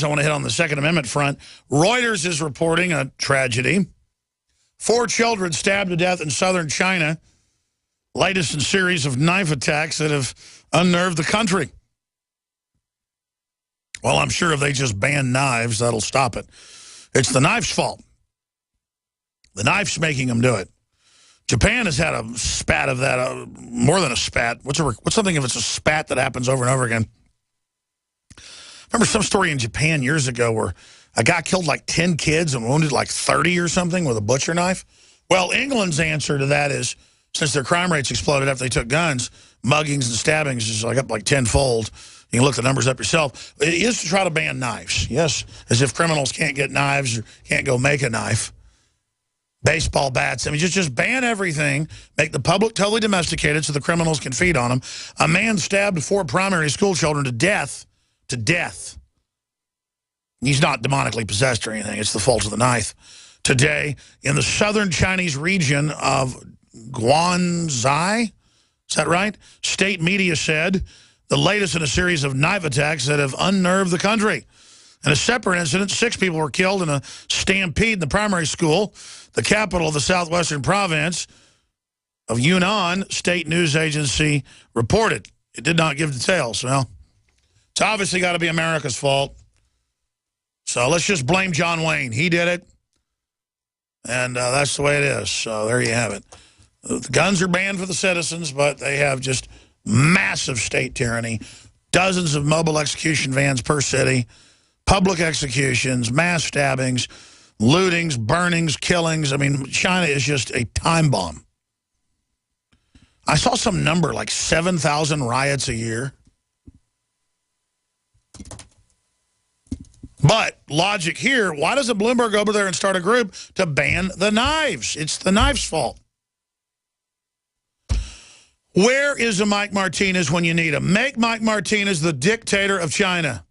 I want to hit on the Second Amendment front. Reuters is reporting a tragedy. 4 children stabbed to death in southern China. Latest in series of knife attacks that have unnerved the country. Well, I'm sure if they just ban knives, that'll stop it. It's the knife's fault. The knife's making them do it. Japan has had a spat of that, more than a spat. What's something if it's a spat that happens over and over again? Remember some story in Japan years ago where a guy killed like 10 kids and wounded like 30 or something with a butcher knife? Well, England's answer to that is, since their crime rates exploded after they took guns, muggings and stabbings is like up like tenfold. You can look the numbers up yourself. It is to try to ban knives. Yes, as if criminals can't get knives or can't go make a knife. Baseball bats. I mean, just ban everything. Make the public totally domesticated so the criminals can feed on them. A man stabbed 4 primary school children to death. To death. He's not demonically possessed or anything. It's the fault of the knife. Today, in the southern Chinese region of Guangzhou, is that right? State media said the latest in a series of knife attacks that have unnerved the country. In a separate incident, 6 people were killed in a stampede in the primary school, the capital of the southwestern province of Yunnan, state news agency reported. It did not give details. Well, it's obviously got to be America's fault. So let's just blame John Wayne. He did it. And that's the way it is. So there you have it. The guns are banned for the citizens, but they have just massive state tyranny. Dozens of mobile execution vans per city. Public executions, mass stabbings, lootings, burnings, killings. I mean, China is just a time bomb. I saw some number like 7,000 riots a year. But logic here, why doesn't Bloomberg go over there and start a group to ban the knives? It's the knife's fault. Where is a Mike Martinez when you need him? Make Mike Martinez the dictator of China.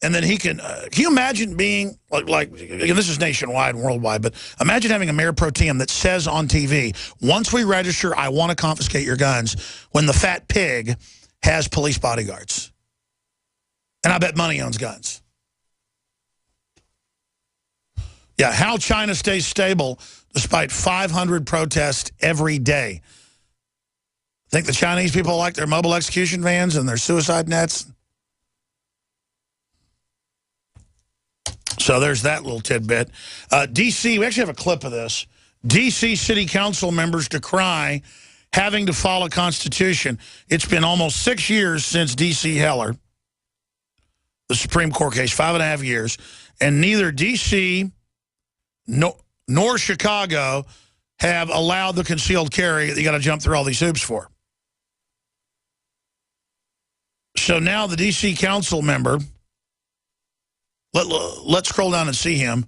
And then he can you imagine being, like again, this is nationwide and worldwide, but imagine having a mayor pro tem that says on TV, once we register, I want to confiscate your guns, when the fat pig has police bodyguards. And I bet money owns guns. Yeah, how China stays stable despite 500 protests every day. Think the Chinese people like their mobile execution vans and their suicide nets? So there's that little tidbit. D.C., we actually have a clip of this. D.C. City Council members decry having to follow Constitution. It's been almost 6 years since D.C. Heller, the Supreme Court case, 5.5 years, and neither D.C. nor Chicago have allowed the concealed carry that you got to jump through all these hoops for. So now the D.C. Council member, let's scroll down and see him,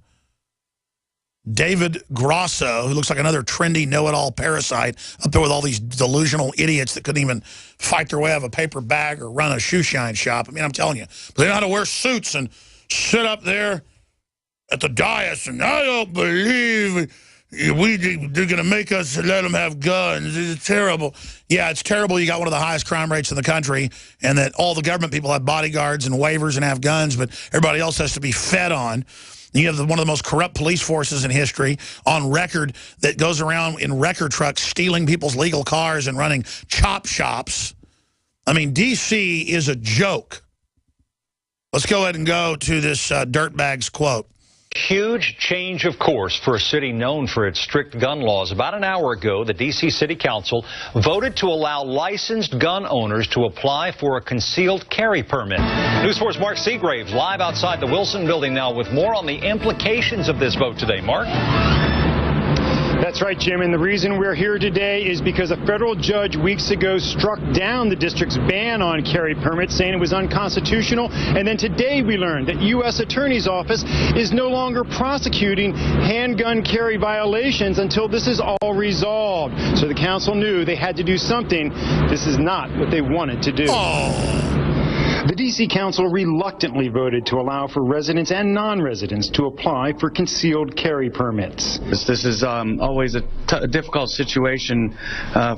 David Grosso, who looks like another trendy know-it-all parasite up there with all these delusional idiots that couldn't even fight their way out of a paper bag or run a shoe shine shop. I mean, I'm telling you. But they know how to wear suits and sit up there at the dais and I don't believe they're going to make us let them have guns. It's terrible. Yeah, it's terrible. You got one of the highest crime rates in the country and that all the government people have bodyguards and waivers and have guns, but everybody else has to be fed on. You have one of the most corrupt police forces in history on record that goes around in wrecker trucks stealing people's legal cars and running chop shops. I mean, D.C. is a joke. Let's go ahead and go to this dirtbag's quote. Huge change of course for a city known for its strict gun laws. About an hour ago, the D.C. City Council voted to allow licensed gun owners to apply for a concealed carry permit. News 4's Mark Seagraves live outside the Wilson Building now with more on the implications of this vote today. Mark? That's right, Jim, and the reason we're here today is because a federal judge weeks ago struck down the district's ban on carry permits, saying it was unconstitutional. And then today we learned that U.S. Attorney's Office is no longer prosecuting handgun carry violations until this is all resolved. So the council knew they had to do something. This is not what they wanted to do. The D.C. Council reluctantly voted to allow for residents and non-residents to apply for concealed carry permits. This is always a difficult situation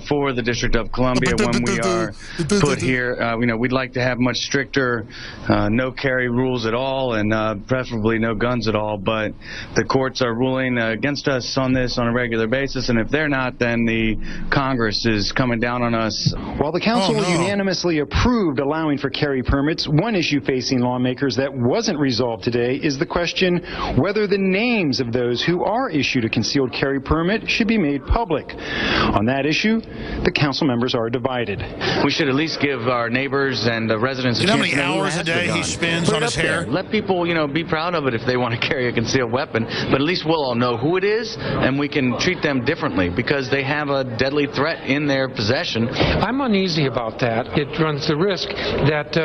for the District of Columbia when we are put here. We'd like to have much stricter no carry rules at all, and preferably no guns at all, but the courts are ruling against us on this on a regular basis, and if they're not, then the Congress is coming down on us. While the council unanimously approved allowing for carry permits, one issue facing lawmakers that wasn't resolved today is the question whether the names of those who are issued a concealed carry permit should be made public. On that issue, the council members are divided. We should at least give our neighbors and the residents a chance. You know how many hours a day he spends on his hair? Let people, be proud of it if they want to carry a concealed weapon, but at least we'll all know who it is, and we can treat them differently because they have a deadly threat in their possession. I'm uneasy about that. It runs the risk that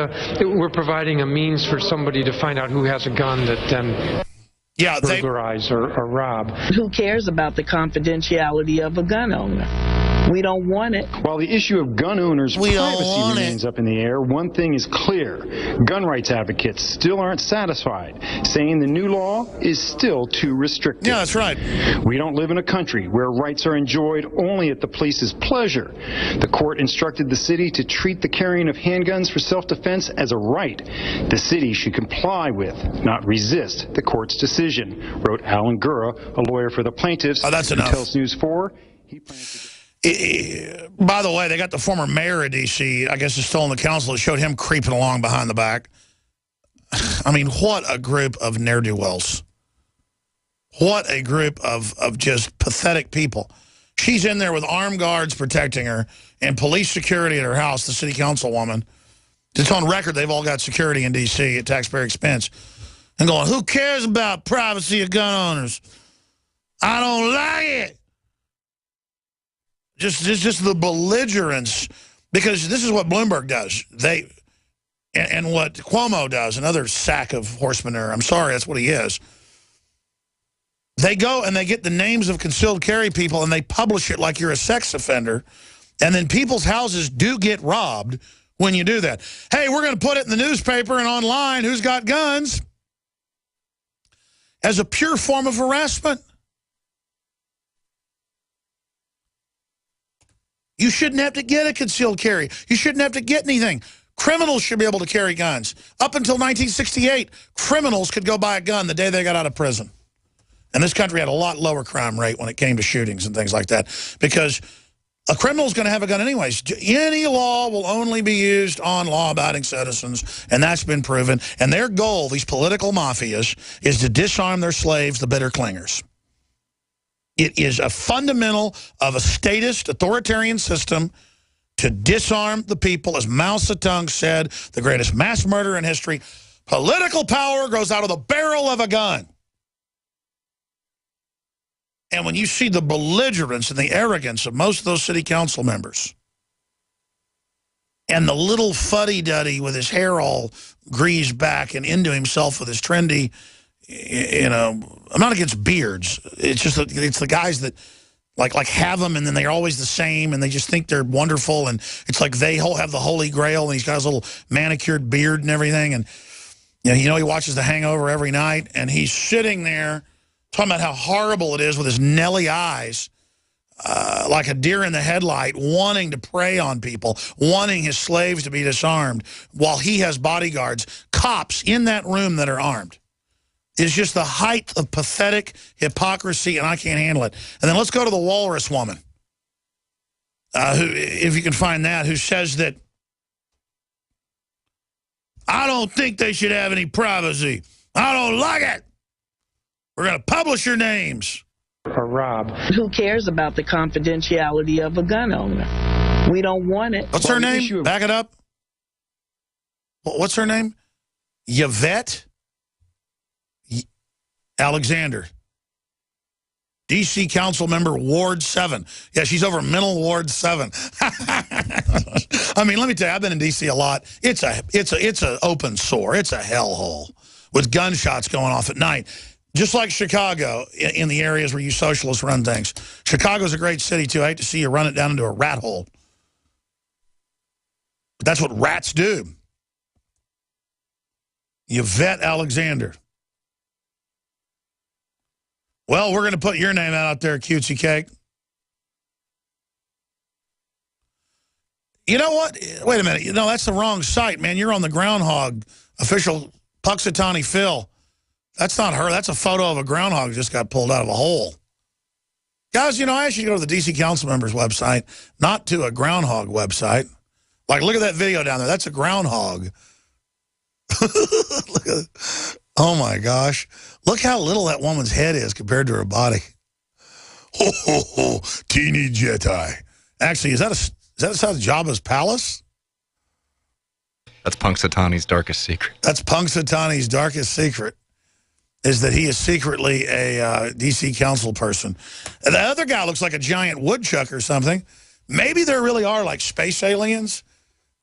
we're providing a means for somebody to find out who has a gun that then burglarize or rob. Who cares about the confidentiality of a gun owner? We don't want it. While the issue of gun owners' privacy remains up in the air, one thing is clear. Gun rights advocates still aren't satisfied, saying the new law is still too restrictive. Yeah, that's right. We don't live in a country where rights are enjoyed only at the police's pleasure. The court instructed the city to treat the carrying of handguns for self-defense as a right. The city should comply with, not resist, the court's decision, wrote Alan Gura, a lawyer for the plaintiffs. Oh, that's enough. Tells News 4. He plans to... By the way, they got the former mayor of D.C., I guess is still in the council, that showed him creeping along behind the back. I mean, what a group of ne'er-do-wells. What a group of just pathetic people. She's in there with armed guards protecting her and police security at her house, the city councilwoman. It's on record they've all got security in D.C. at taxpayer expense. And going, who cares about privacy of gun owners? I don't like it. Just the belligerence, because this is what Bloomberg does. And what Cuomo does, another sack of horse manure. I'm sorry, that's what he is. They go and they get the names of concealed carry people and they publish it like you're a sex offender. And then people's houses do get robbed when you do that. Hey, we're going to put it in the newspaper and online, who's got guns, as a pure form of harassment. You shouldn't have to get a concealed carry. You shouldn't have to get anything. Criminals should be able to carry guns. Up until 1968, criminals could go buy a gun the day they got out of prison. And this country had a lot lower crime rate when it came to shootings and things like that, because a criminal's going to have a gun anyways. Any law will only be used on law-abiding citizens, and that's been proven. And their goal, these political mafias, is to disarm their slaves, the bitter clingers. It is a fundamental of a statist, authoritarian system to disarm the people. As Mao Zedong said, the greatest mass murder in history, political power grows out of the barrel of a gun. And when you see the belligerence and the arrogance of most of those city council members, and the little fuddy-duddy with his hair all greased back and into himself with his trendy, I'm not against beards. It's just it's the guys that like have them and then they're always the same and they just think they're wonderful, and it's like they have the Holy Grail and he's got his little manicured beard and everything, and he watches The Hangover every night and he's sitting there talking about how horrible it is with his Nelly eyes, like a deer in the headlight, wanting to prey on people, wanting his slaves to be disarmed while he has bodyguards, cops in that room that are armed. Is just the height of pathetic hypocrisy, and I can't handle it. And then let's go to the walrus woman, who, if you can find that, who says that, I don't think they should have any privacy. I don't like it. We're going to publish your names. Or rob. Who cares about the confidentiality of a gun owner? We don't want it. What's her name? Back it up. What's her name? Yvette Alexander, D.C. council member, Ward 7. Yeah, she's over mental Ward 7. I mean, let me tell you, I've been in D.C. a lot. It's an open sore. It's a hellhole with gunshots going off at night. Just like Chicago in the areas where you socialists run things. Chicago's a great city, too. I hate to see you run it down into a rat hole. But that's what rats do. Yvette Alexander. Well, we're going to put your name out there, cutesy cake. You know what? Wait a minute. No, that's the wrong site, man. You're on the Groundhog official Puxatawny Phil. That's not her. That's a photo of a groundhog that just got pulled out of a hole. Guys, you know, I asked you to go to the D.C. Council members' website, not to a groundhog website. Like, look at that video down there. That's a groundhog. Look at it. Oh, my gosh. Look how little that woman's head is compared to her body. Ho, ho, ho. Teeny Jedi. Actually, is that outside Jabba's palace? That's Punxsutawney's darkest secret. That's Punxsutawney's darkest secret, is that he is secretly a D.C. council person. And the other guy looks like a giant woodchuck or something. Maybe there really are like space aliens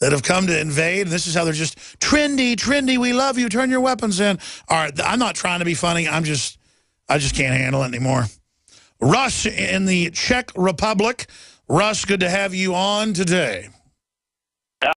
that have come to invade, and this is how they're just, trendy, we love you, turn your weapons in. All right, I'm not trying to be funny. I just can't handle it anymore. Russ in the Czech Republic. Russ, good to have you on today.